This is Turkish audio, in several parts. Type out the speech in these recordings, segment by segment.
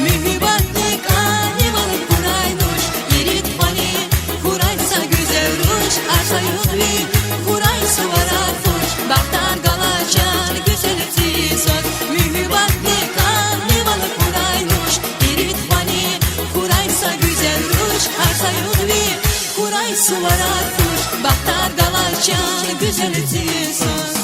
mühibbatli kanivalı kuraynuş, yiğit fani kuraysa güzel ruş, arsa yudvi kuraysa varatuş, baktar galacan güzel tizot, mühibbatli kanivalı kuraynuş, yiğit fani kuraysa güzel ruş, arsa yudvi kuraysa varatuş, baktar galacan güzel tizot.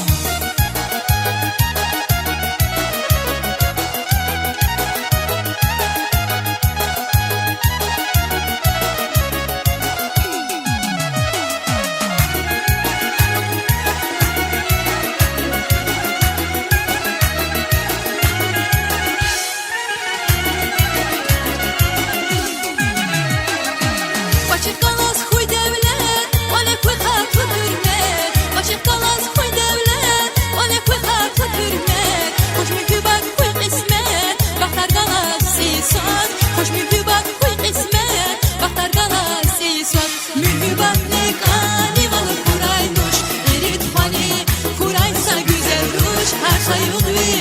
Mühibbatli kanivalı kuraymış, yiğit fani kuraysa güzel ruş, harsa yudvi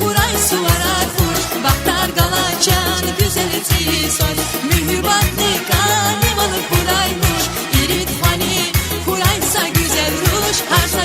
kuraysa varatuş, baktar galacan güzel tizot. Mühibbatli kanivalı kuraynuş, yiğit fani kuraysa güzel ruş, harsa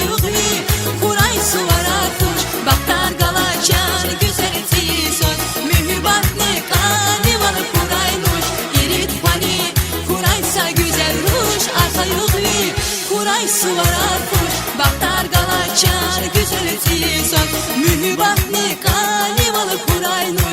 yudvi kuraysa varatuş, baktar galacan güzel tizot. Mühibbatli kanivalı kuraynuş, yiğit fani kuraysa güzel ruş, harsa yudvi kuraysa varatuş, baktar galacan güzel tizot. Mühibbatli kanivalı kuraynuş.